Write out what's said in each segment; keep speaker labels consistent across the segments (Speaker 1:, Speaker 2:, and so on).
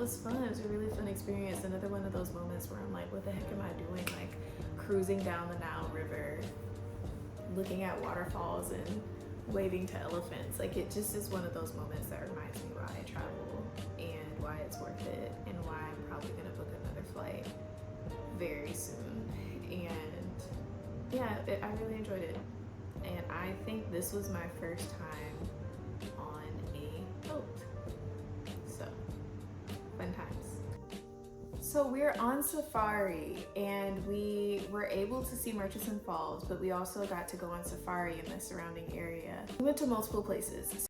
Speaker 1: was fun. It was a really fun experience. Another one of those moments where I'm like, what the heck am I doing? Like cruising down the Nile River, looking at waterfalls and waving to elephants. Like it just is one of those moments that reminds me why I travel and why it's worth it and why I'm probably gonna book another flight very soon. And yeah, I really enjoyed it. And I think this was my first time on a boat. So, fun times. So we're on safari and we were able to see Murchison Falls, but we also got to go on safari in the surrounding area. We went to multiple places.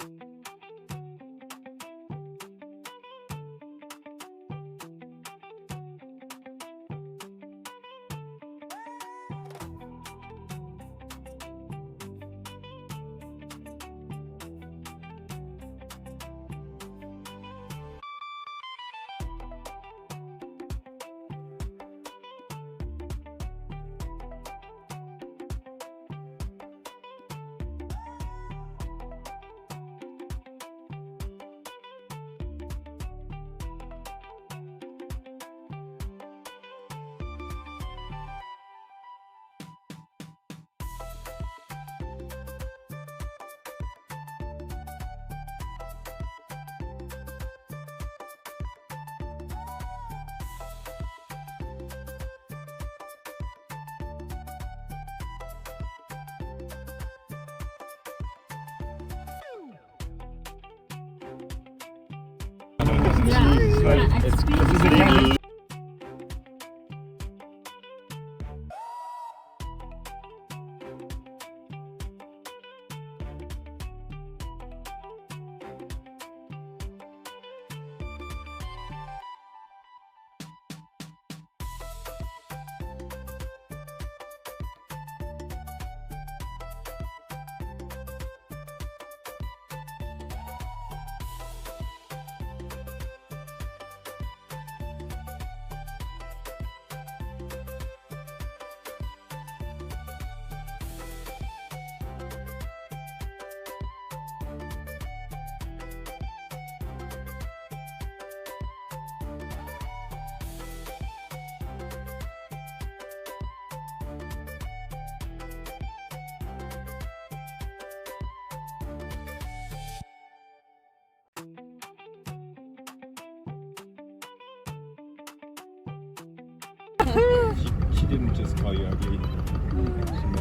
Speaker 2: She didn't just call you ugly.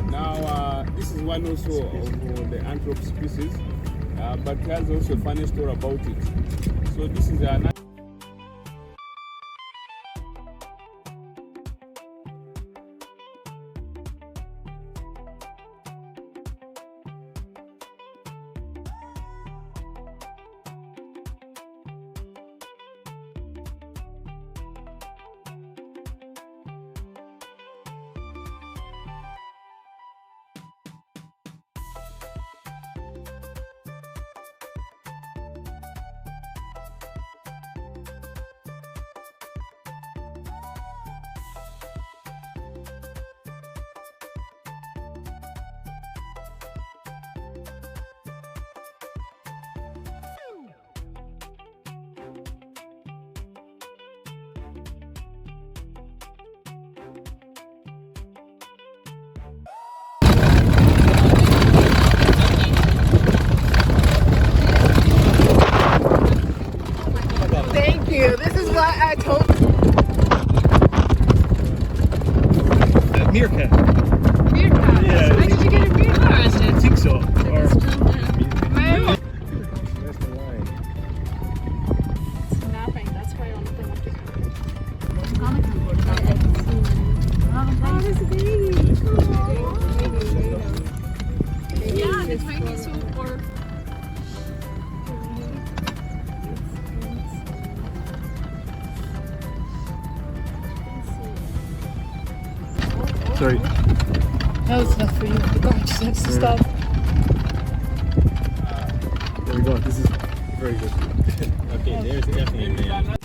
Speaker 2: Now, this is one also of the antelope species, but it has also a funny story about it. So this is an
Speaker 1: Thank you. This is what I told
Speaker 3: Meerkat.
Speaker 4: Meerkat?
Speaker 3: Yeah.
Speaker 4: Where did you get a meerkat?
Speaker 3: I think so. Or
Speaker 2: That's the line.
Speaker 4: It's napping, that's why I want to look
Speaker 1: Oh, this baby.
Speaker 4: Yeah, the tiniest one, or
Speaker 3: sorry.
Speaker 4: no, it's not for you. The car just has to stop.
Speaker 3: There we go. This is very good.
Speaker 2: Okay, there's definitely a man.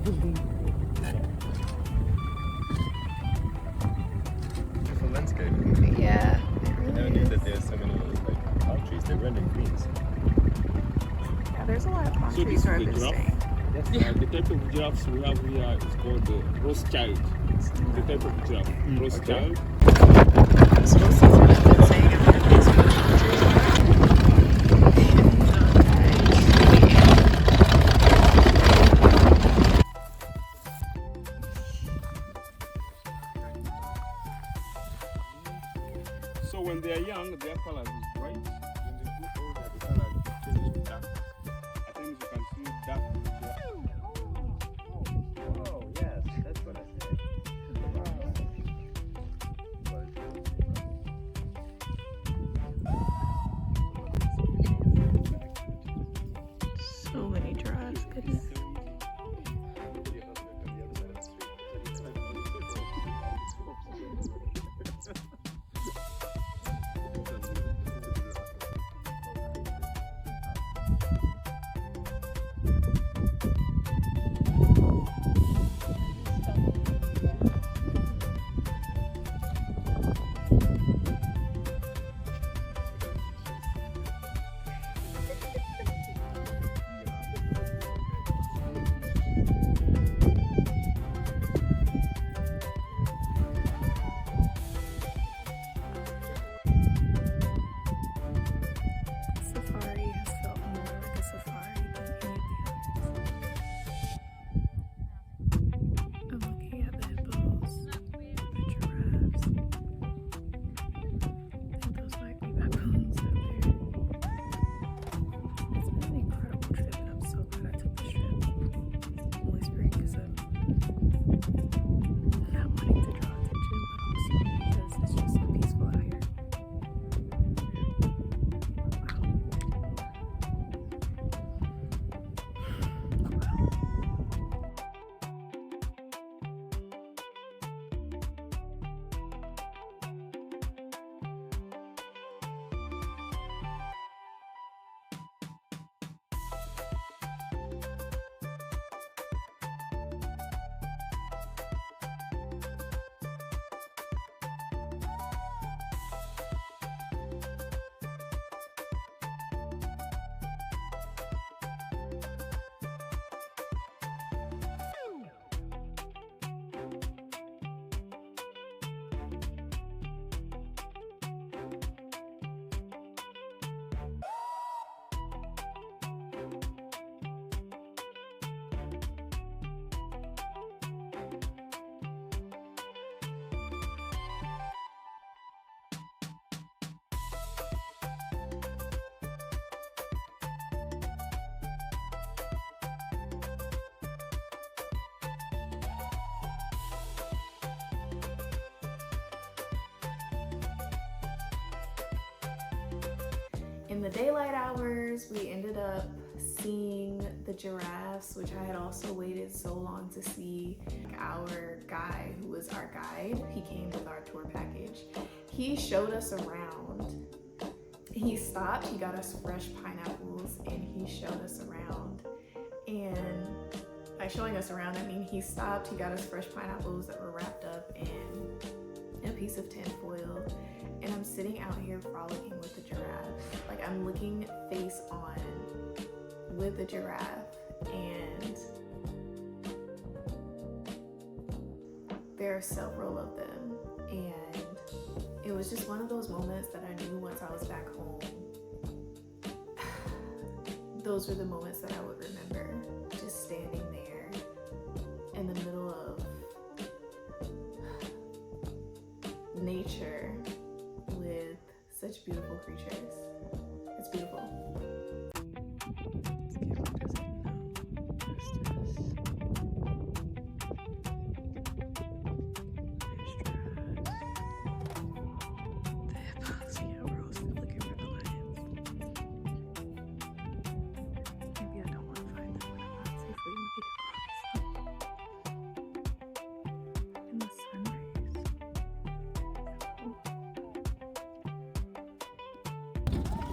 Speaker 1: Thank you.
Speaker 2: the giraffe. The type of giraffes we have here is called the Rothschild. The type of giraffe, Rothschild.
Speaker 1: So this is what I've been saying. I've heard these
Speaker 2: So when they are young, their color is white. When they grow older, the color changes to dark. At times you can see dark giraffe.
Speaker 3: Oh, yes, that's what I said.
Speaker 1: so many giraffes. Goodness. Safari has felt more like a safari than any of the others. I'm looking at the hippos, the giraffes. I think those might be baboons out there. It's been an incredible trip, and I'm so glad I took this trip. I'm whispering because I'm not wanting to draw attention, but also because it's just so peaceful out here. In the daylight hours, we ended up seeing the giraffes, which I had also waited so long to see. Our guy, who was our guide, he came with our tour package. He showed us around. He stopped, he got us fresh pineapples, and he showed us around. And by showing us around, I mean he stopped, he got us fresh pineapples that were wrapped up in a piece of tin foil. And I'm sitting out here frolicking with the giraffe. Like, I'm looking face on with the giraffe, and there are several of them. And it was just one of those moments that I knew once I was back home, those were the moments that I would remember. Just standing there in the middle of nature with such beautiful creatures. It's beautiful.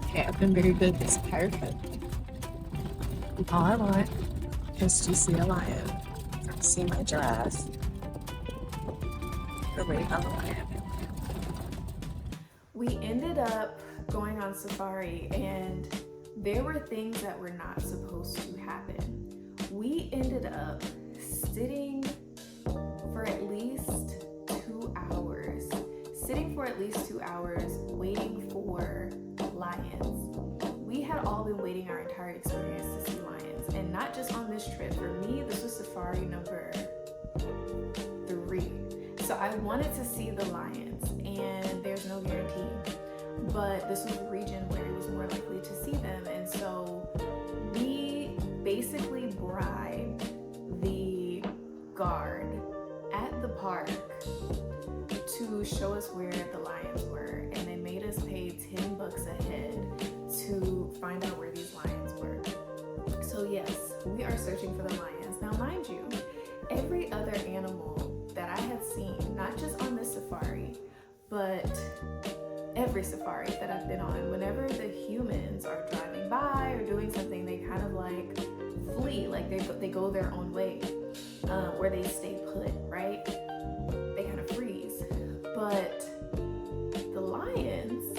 Speaker 5: Okay, I've been very good. It's perfect. All I want is to see a lion, see my giraffe, or wait on the lion.
Speaker 1: We ended up going on safari, and there were things that were not supposed to happen. we ended up sitting for at least 2 hours. Sitting for at least 2 hours waiting for lions. We had all been waiting our entire experience to see lions, and not just on this trip. For me, this was safari number 3. So I wanted to see the lions, and there's no guarantee, but this was a region where it was more likely to see them. And so we basically bribed the guard at the park to show us where the lions were, and they made us pay $10 a head to find out where these lions were. So yes, we are searching for the lions. Now mind you, every other animal that I had seen, not just on this safari, but every safari that I've been on, whenever the humans are driving by or doing something, they kind of like flee, like they go their own way, where they stay put, right? They kind of freeze. But the lions,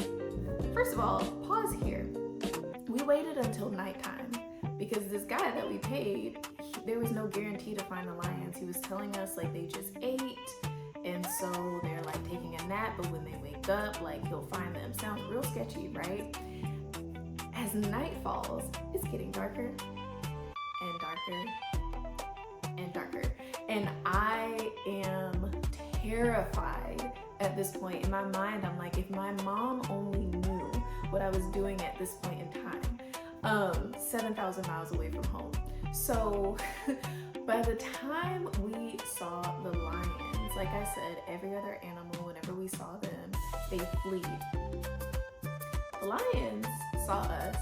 Speaker 1: first of all, pause here. We waited until nighttime because this guy that we paid, there was no guarantee to find the lions. He was telling us like they just ate, and so they're like taking a nap, but when they wake up, like he'll find them. Sounds real sketchy, right? As night falls, it's getting darker and darker and darker, and I am terrified at this point. In my mind, I'm like, if my mom only knew what I was doing at this point in time, 7,000 miles away from home. So by the time we saw the lions, like I said, every other animal, whenever we saw them, they flee. The lions saw us.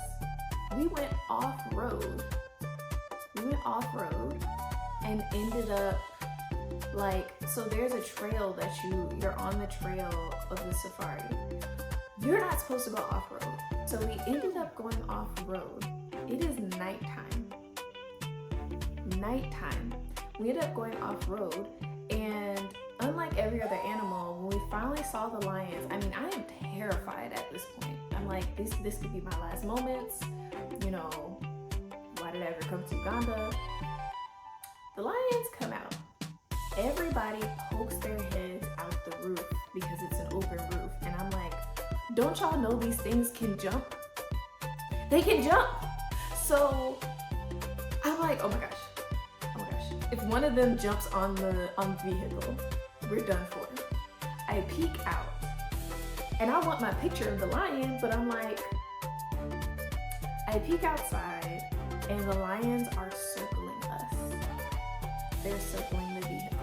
Speaker 1: We went off-road. And ended up like, so there's a trail that you're on the trail of the safari. You're not supposed to go off-road. So we ended up going off-road. It is nighttime. We ended up going off-road, and unlike every other animal, when we finally saw the lions, I mean, I am terrified at this point. I'm like, this could be my last moments. You know, why did I ever come to Uganda? The lions come out. Everybody pokes their heads out the roof because it's an open roof. And I'm like, don't y'all know these things can jump? They can jump. So I'm like, oh my gosh. If one of them jumps on the vehicle, we're done for. I peek out and I want my picture of the lion, but I'm like, I peek outside and the lions are circling us. They're circling the vehicle.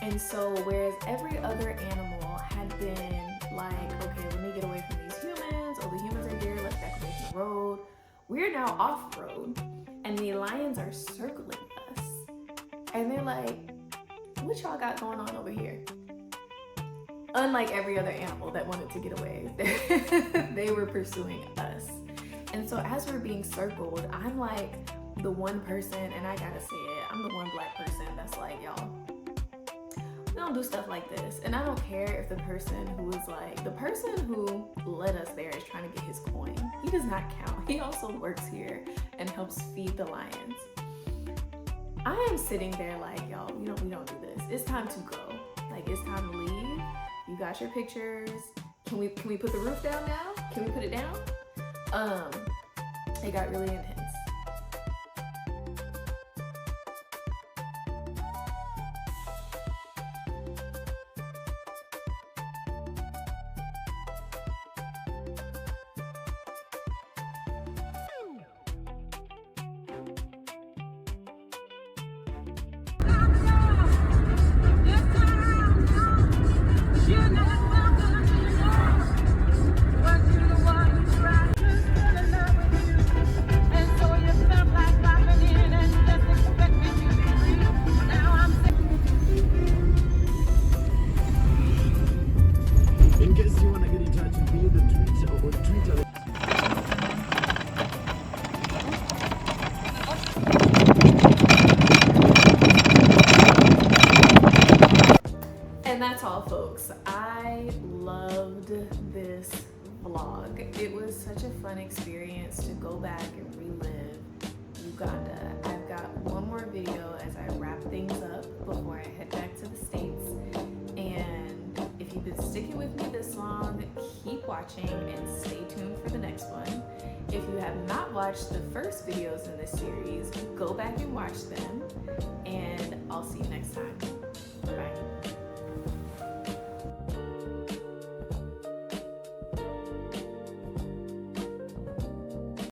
Speaker 1: And so whereas every other animal had been like, okay, let me get away from these humans. Oh, the humans are here, let's back away from the road. We're now off-road and the lions are circling us. And they're like, what y'all got going on over here? Unlike every other animal that wanted to get away, they were pursuing us. And so as we're being circled, I'm like the one person, and I gotta say it, I'm the one black person that's like, y'all, we don't do stuff like this. And I don't care if the person who is like, the person who led us there is trying to get his coin. He does not count. He also works here and helps feed the lions. I am sitting there like, y'all, we don't do this. It's time to go. Like, it's time to leave. You got your pictures. Can we put the roof down now? Can we put it down? It got really intense.
Speaker 3: In case you want to get in touch with me, the Twitter.
Speaker 1: And that's all, folks. I loved this vlog. It was such a fun experience to go back and relive Uganda. I've got one long, keep watching and stay tuned for the next one. If you have not watched the first videos in this series, go back and watch them, and I'll see you next time. Bye.